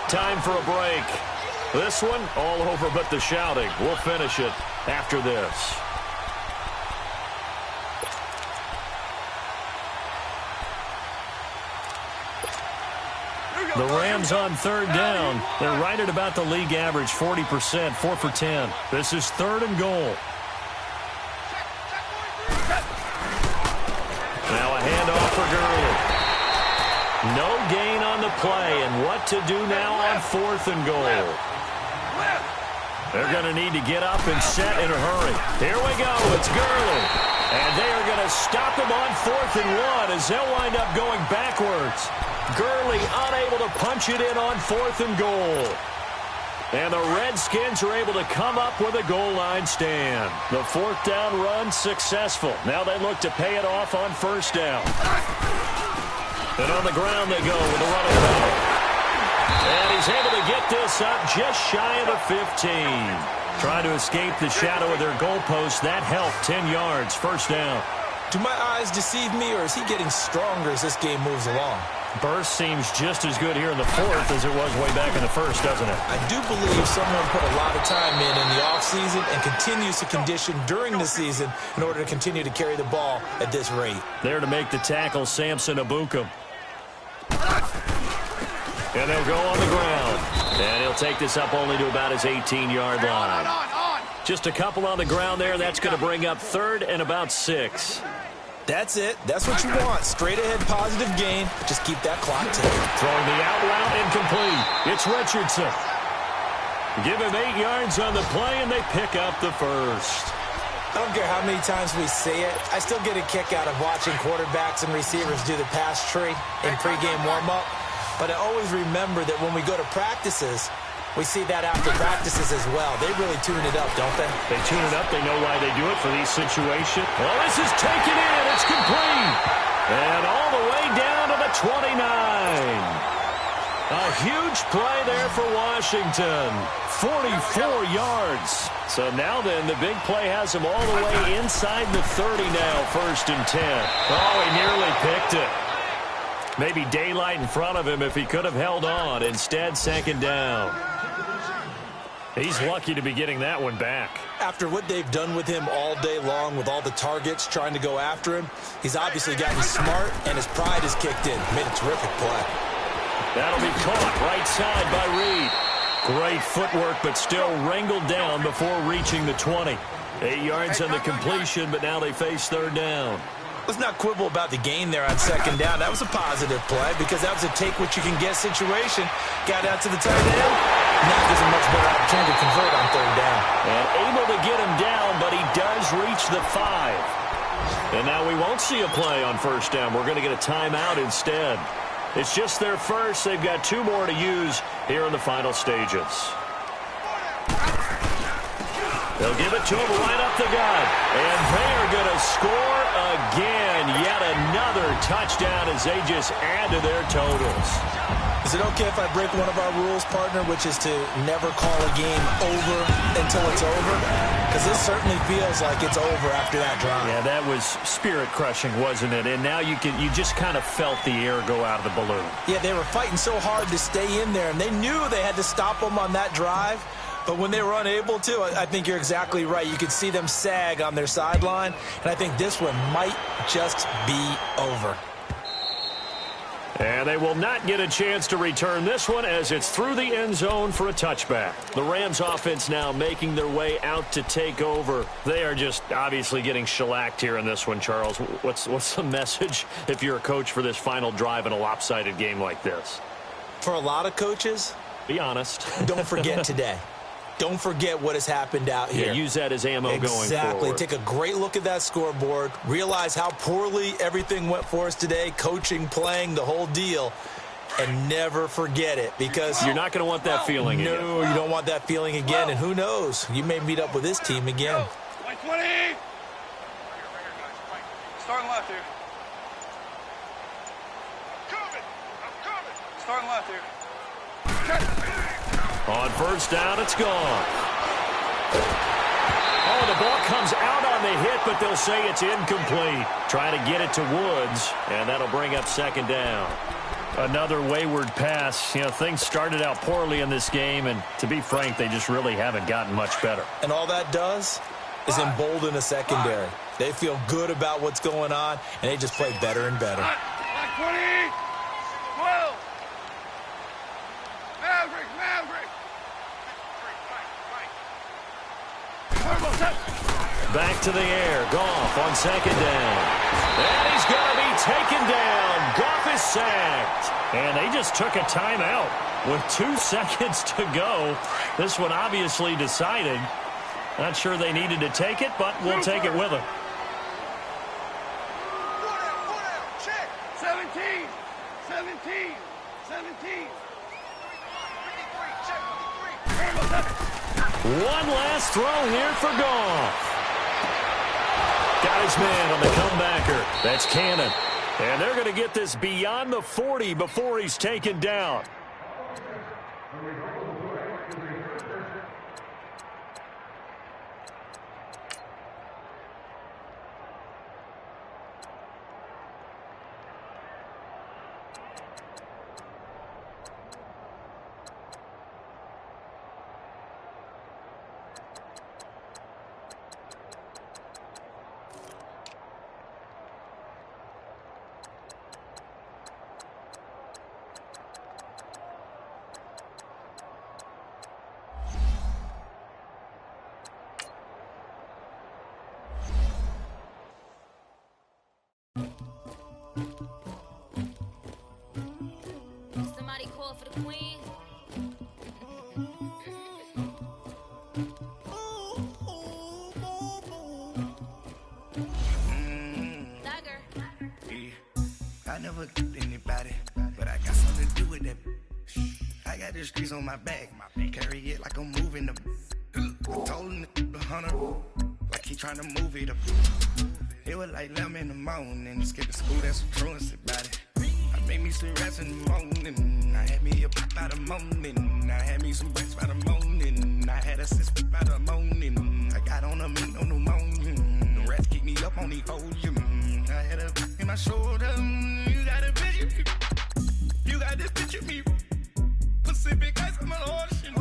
Time for a break. This one, all over but the shouting. We'll finish it after this. The Rams on 3rd down. They're right at about the league average, 40%, 4 for 10. This is 3rd and goal. Now a handoff for Gurley. No gain on the play, and what to do now on 4th and goal. They're going to need to get up and set in a hurry. Here we go. It's Gurley. And they are going to stop him on 4th and 1 as they'll wind up going backwards. Gurley unable to punch it in on 4th and goal. And the Redskins are able to come up with a goal line stand. The 4th down run successful. Now they look to pay it off on 1st down. And on the ground they go with the running back. And he's able to get this up just shy of the 15. Trying to escape the shadow of their goalpost. That helped. 10 yards, 1st down. Do my eyes deceive me, or is he getting stronger as this game moves along? Burst seems just as good here in the fourth as it was way back in the first, doesn't it? I do believe someone put a lot of time in the offseason and continues to condition during the season in order to continue to carry the ball at this rate. There to make the tackle, Samson Abukum. And they'll go on the ground. And he'll take this up only to about his 18-yard line. Just a couple on the ground there. That's going to bring up third and about 6. That's it. That's what you want. Straight ahead positive gain. Just keep that clock ticking. Throwing the out route incomplete. It's Richardson. Give him 8 yards on the play, and they pick up the first. I don't care how many times we say it. I still get a kick out of watching quarterbacks and receivers do the pass tree in pregame warm-up. But I always remember that when we go to practices, we see that after practices as well. They really tune it up, don't they? They tune it up. They know why they do it for these situations. Well, this is taken in. It's complete. And all the way down to the 29. A huge play there for Washington. 44 yards. So now then, the big play has him all the way inside the 30 now, 1st and 10. Oh, he nearly picked it. Maybe daylight in front of him if he could have held on. Instead, 2nd down. He's lucky to be getting that one back. After what they've done with him all day long with all the targets trying to go after him, he's obviously gotten smart and his pride has kicked in. Made a terrific play. That'll be caught right side by Reed. Great footwork, but still wrangled down before reaching the 20. 8 yards on the completion, but now they face 3rd down. Let's not quibble about the gain there on 2nd down. That was a positive play because that was a take-what-you-can-get situation. Got out to the tight end. Now gives him much better opportunity to convert on 3rd down. And able to get him down, but he does reach the 5. And now we won't see a play on 1st down. We're going to get a timeout instead. It's just their first. They've got 2 more to use here in the final stages. They'll give it to him right up the gut. And they are going to score again. Yet another touchdown as they just add to their totals. Is it okay if I break one of our rules, partner, which is to never call a game over until it's over? Because this certainly feels like it's over after that drive. Yeah, that was spirit-crushing, wasn't it? And now you just kind of felt the air go out of the balloon. Yeah, they were fighting so hard to stay in there, and they knew they had to stop them on that drive. But when they were unable to, I think you're exactly right. You could see them sag on their sideline, and I think this one might just be over. And they will not get a chance to return this one as it's through the end zone for a touchback. The Rams offense now making their way out to take over. They are just obviously getting shellacked here in this one, Charles. What's the message if you're a coach for this final drive in a lopsided game like this? For a lot of coaches, be honest. Don't forget today. Don't forget what has happened out here. Yeah, use that as ammo going forward. Exactly. Take a great look at that scoreboard. Realize how poorly everything went for us today. Coaching, playing, the whole deal. And never forget it because you're not going to want that feeling again. No, you don't want that feeling again. And who knows? You may meet up with this team again. 20. Starting left here. Starting left here. On 1st down, it's gone. Oh, the ball comes out on the hit, but they'll say it's incomplete. Trying to get it to Woods, and that'll bring up 2nd down. Another wayward pass. You know, things started out poorly in this game, and to be frank, they just really haven't gotten much better. And all that does is embolden a secondary. They feel good about what's going on, and they just play better and better. 20. 12. Maverick. Back to the air. Goff on 2nd down. And he's going to be taken down. Goff is sacked. And they just took a timeout with 2 seconds to go. This one obviously decided. Not sure they needed to take it, but we'll take it with them. 17. One last throw here for Goff. Got his man on the comebacker. That's Cannon. And they're going to get this beyond the 40 before he's taken down. Somebody call for the queen. I never killed anybody, but I got something to do with that. I got the streets on my back, carry it like I'm moving the. I told him the hunter, like he trying to move it up. It was like 11 in the morning, skip to school, that's some truancy about it. I made me some rest in the morning, I had me up by the morning, I had me some breaks by the morning, I had a sis by the morning, I got on a meat on the morning, the rats keep me up on the podium, I had a in my shoulder, you got a picture, you got this picture me, Pacific ice on my ocean,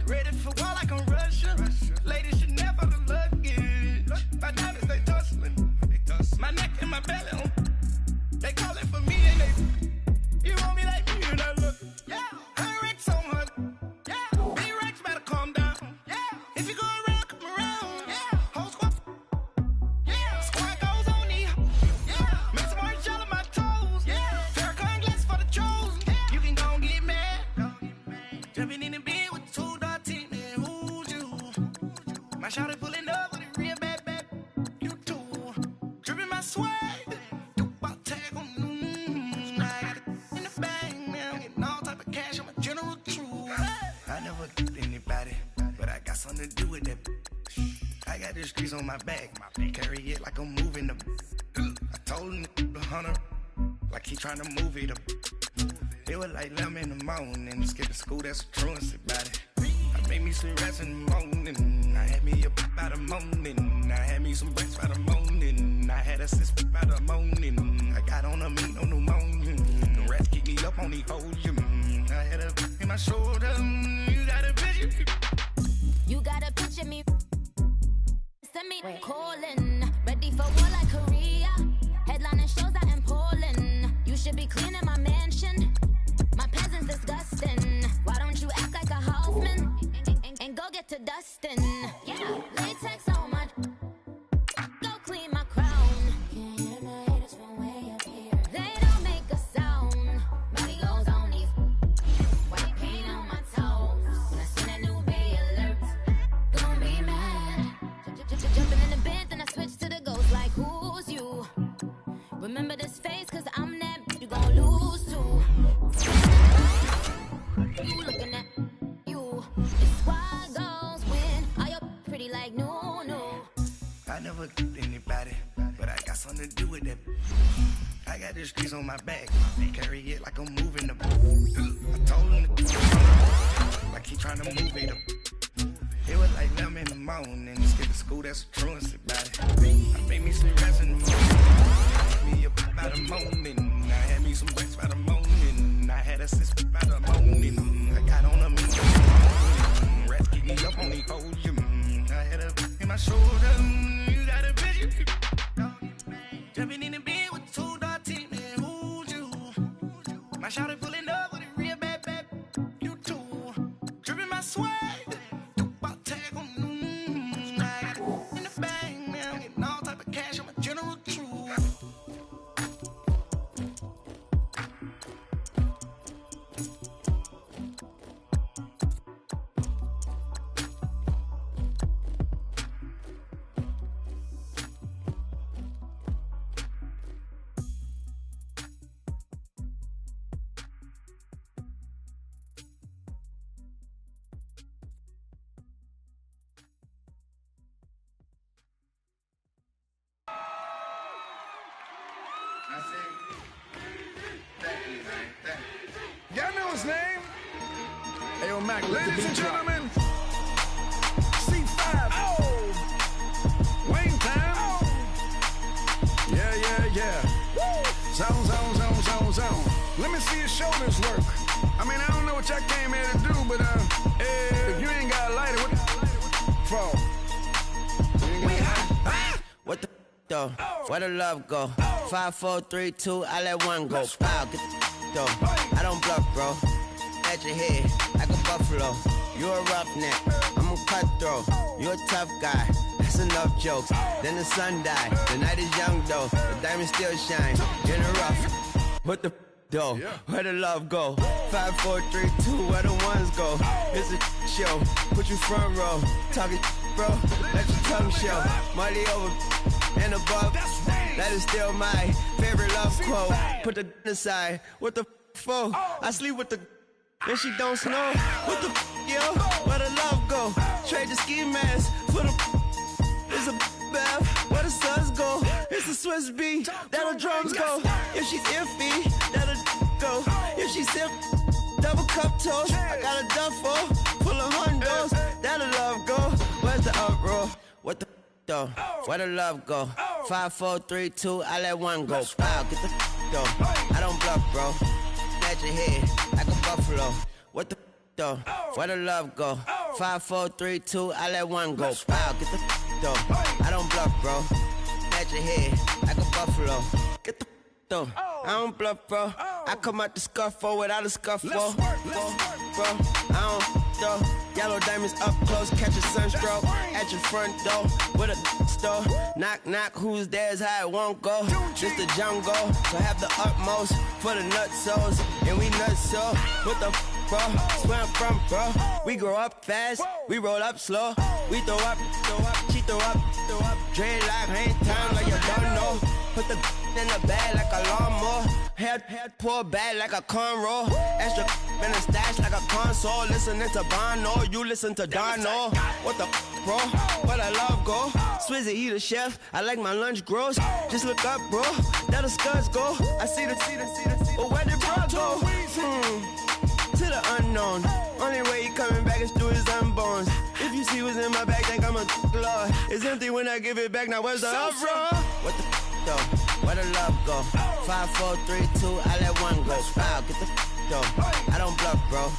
ready for war like I'm Russian, ladies should never the luggage, my diamonds they tussling, my neck and my belly on, they calling for me and they, you want me like me and I look, yeah, her Rex on her, yeah, B-Rex better calm down, yeah, if you go around, come around, yeah, whole squad, yeah, squad goes on me, yeah, make some orange gel on my toes, yeah, Farrakhan glass for the trolls, yeah, you can go and get mad, jumping in the bed with 2 dark teeth, man, who's you, my shawty pulling up with a real bad, you too, dripping my swag, something to do with that. I got the streets on my back, carry it like I'm moving the. I told him the hunter, like he trying to move it up. It was like 11 in the morning, skip to school, that's some truancy about it. I made me some rest in the morning, I had me up by the morning, I had me some breaks by the morning, I had a sis by the morning, I got on a meat on the morning, the rats keep me up on the podium, I had a in my shoulder, you got a picture. You gotta picture me. Send me calling. Ready for war like Korea. Headlining shows out in Poland. You should be cleaning my mansion. My peasant's disgusting. Why don't you act like a houseman and go get to dusting? Yeah, latex on my. Go clean my crown. Can't hear my haters from way up here. They don't make a sound. Money goes on these. White paint on my toes. When I see that new bay alert. Be mad. Jumping in the bed, then I switch to the ghost like who's you? Remember this face, cause I'm that you gon' lose too. You looking at you. It's why girls win. Are you pretty like no? I never killed anybody, but I got something to do with that. I got the streets on my back, carry it like I'm moving the. I told him like he trying to move it up. It was like 11 in the morning, skip to school, that's some truancy about it. I made me some rest in the morning, I had me up by the morning, I had me some breaks by the morning, I had a sis by the morning, I got on a meat, rats keep me up on the podium, I had a in my shoulder, you got a picture, jumping in the bed with 2 dark teeth, man, who's you? My shawty pulling up with a real bad, you too, dripping my swag. Y'all know his name? Hey, yo, Mac, Ladies and gentlemen, C5. Oh! Wayne time. Oh! Yeah. Zone. Let me see your shoulders work. I mean, I don't know what y'all came here to do, but if you ain't got a lighter, what for? What the though? Where the love go? 5, 4, 3, 2, I let one go. Wow, get the though. I don't bluff, bro. At your head, like a buffalo. You a roughneck, I'm a cutthroat. You a tough guy. That's enough jokes. Then the sun died. The night is young though. The diamonds still shine. In the rough. What the though? Where the love go? 5, 4, 3, 2. Where the ones go? It's a show. Put you front row. Talking bro. Let your tongue show. Money over and above. That is still my favorite love quote. Put the aside. What the for? I sleep with the and she don't snow. What the yo? Where the love go? Trade the ski mask for the it's a bath. Where the suns go? It's the Swiss beat. That'll drums go. If she's iffy, that'll go. If she's sip, double cup toast. I got a duffel full of hundos. That'll love go. Where's the uproar? What the though? Where the love go? 5, 4, 3, 2. I let one go. Wow, get the though. I don't bluff, bro. At your head like a buffalo. What the though? Where the love go? 5, 4, 3, 2. I let one go. Wow, get the though. I don't bluff, bro. At your head like a buffalo. Get the though. I don't bluff, bro. I come out the scuffle without a scuffle. Bro, I don't though. Yellow diamonds up close, catch a sunstroke at your front door with a store. Knock, knock, who's there's how it won't go. Just the jungle, so have the utmost for the nutsos. And we nuts so, what the bro? That's where I'm from, bro. We grow up fast, we roll up slow. We throw up, she throw up. Dreadlock, ain't time like you don't know. Put the in the bag like a lawnmower. Head pull back like a cornrow. Extra in the stash like a console. Listening to Bono, you listen to Dono. What the bro? Where the love go? Swizzy, he the chef. I like my lunch gross. Just look up, bro. There the scuds go. I see the. But where did bro go? To the unknown. Only way he coming back is through his unborns. If you see what's in my bag, think I'm a lord. It's empty when I give it back. Now where's the uproar? What the though? Where the love go? 5, 4, 3, 2. I let one go. Wow, get the though. I don't bluff, bro.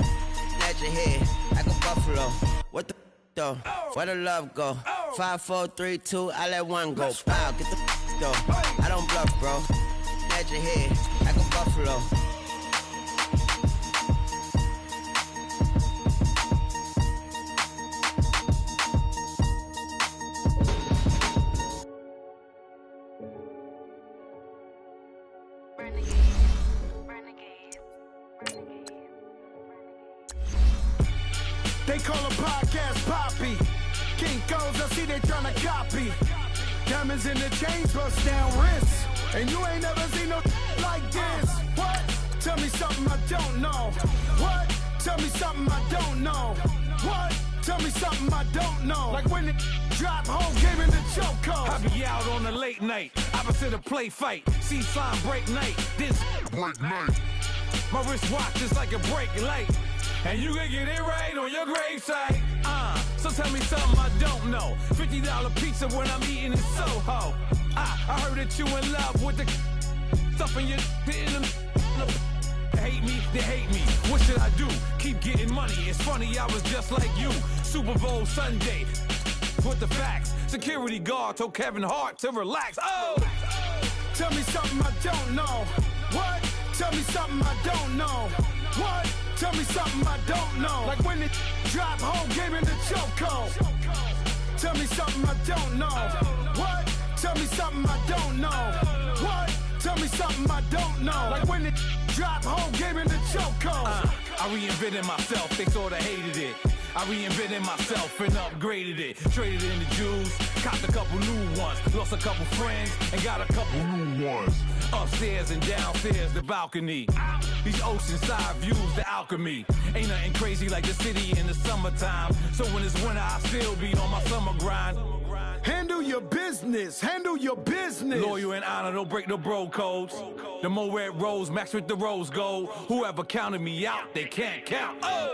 At your head like a buffalo. What the though? Where the love go? 5, 4, 3, 2. I let one go. Wow, get the though. I don't bluff, bro. At your head like a buffalo. They call a podcast Poppy. King Codes, I see they tryna copy. Diamonds in the chains, bust down wrists. And you ain't never seen no like this. What? Tell me something I don't know. What? Tell me something I don't know. What? Tell me something I don't know. Like when it drop, whole game in the chokehold. I be out on a late night, opposite a play fight. See slime break night, this break night. My wristwatch is like a brake light. And you can get it right on your gravesite. So tell me something I don't know. $50 pizza when I'm eating in Soho. I heard that you in love with the stuff in your in them. Hate me, they hate me. What should I do? Keep getting money. It's funny, I was just like you. Super Bowl Sunday. With the facts. Security guard told Kevin Hart to relax. Oh! Tell me something I don't know. What? Tell me something I don't know. What? Tell me something I don't know. Like when it drop, whole game in the chokehold. Tell me something I don't know. What? Tell me something I don't know. What? Tell me something I don't know. Like when it drop, whole game in the chokehold. I reinvented myself, they sorta hated it. I reinvented myself and upgraded it. Traded in the Jews, copped a couple new ones. Lost a couple friends and got a couple new ones. Upstairs and downstairs, the balcony. These oceanside views, the alchemy. Ain't nothing crazy like the city in the summertime. So when it's winter, I still be on my summer grind. Handle your business, handle your business. Loyal and honor, don't break no bro codes. The more red rose, max with the rose gold. Whoever counted me out, they can't count. Oh!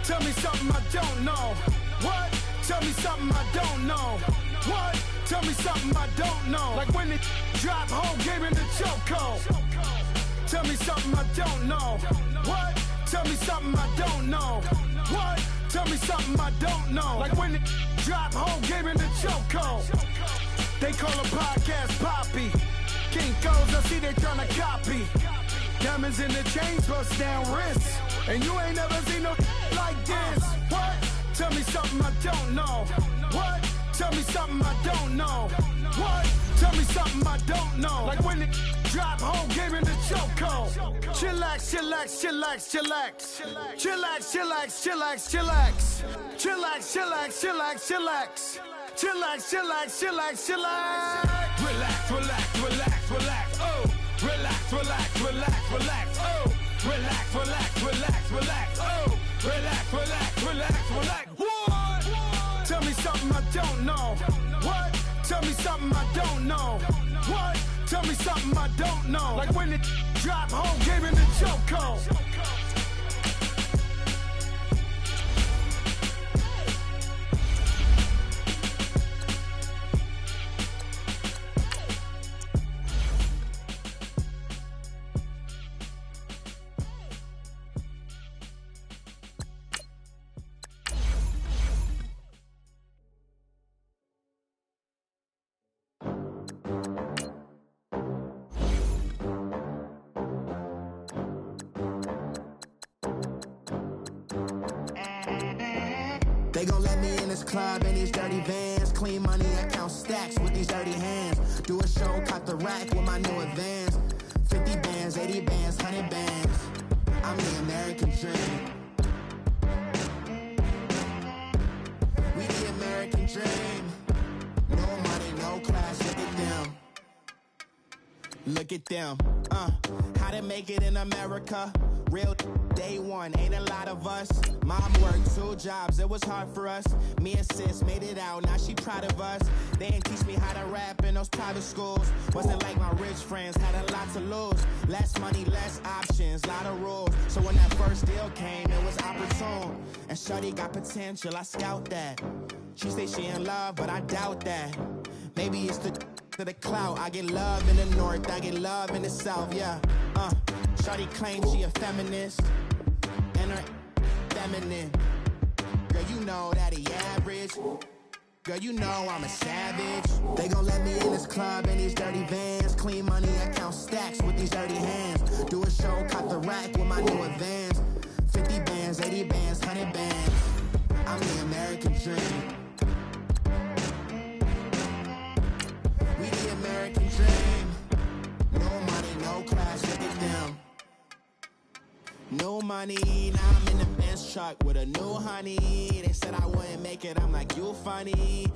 Tell me something I don't know. What? Tell me something I don't know. What? Tell me something I don't know. Like when it drop, whole game in the chokehold. Tell me something I don't know. What? Tell me something I don't know. What? Tell me something I don't know. Like when it drop, whole game in the chokehold. They call a podcast Poppy. King Codes, I see they tryna copy. Diamonds in the chains, bust down wrists. And you ain't never seen no like this. What? Tell me something I don't know. What? Tell me something I don't know. What? Tell me something I don't know. Like when it drop, whole game in the chokehold. Chillax, chillax, chillax, chillax. Chillax, chillax, chillax, chillax. Chillax, chillax, chillax, chillax. Chillax, chillax, chillax, chillax. Relax, relax, relax, relax. Oh, relax, relax, relax, relax. Oh, relax, relax, relax, relax. Oh, relax, relax, relax, relax. What? Tell me something I don't know. What? Tell me something I don't know. What? Tell me something I don't know. Like when it drop, whole game in the chokehold. They gon' let me in this club in these dirty vans. Clean money, I count stacks with these dirty hands. Do a show, caught the rack with my new advance. 50 bands, 80 bands, 100 bands. I'm the American dream. We the American dream. No money, no class, look at them. Look at them, how to make it in America. Real day one, ain't a lot of us. Mom worked 2 jobs, it was hard for us. Me and sis made it out, now she proud of us. They didn't teach me how to rap in those private schools. Wasn't like my rich friends, had a lot to lose. Less money, less options, lot of rules. So when that first deal came, it was opportune. And shorty got potential, I scout that. She say she in love, but I doubt that. Maybe it's to the clout. I get love in the north, I get love in the south, yeah. Shorty claims she a feminist, and her feminine. Girl, you know that he average. Girl, you know I'm a savage. They gon' let me in this club in these dirty vans. Clean money, I count stacks with these dirty hands. Do a show, caught the rack with my new advance. 50 bands, 80 bands, 100 bands. I'm the American dream. We the American dream. No money, no class, look at them. No money, now I'm in the Benz truck with a new honey. They said I wouldn't make it, I'm like, you funny.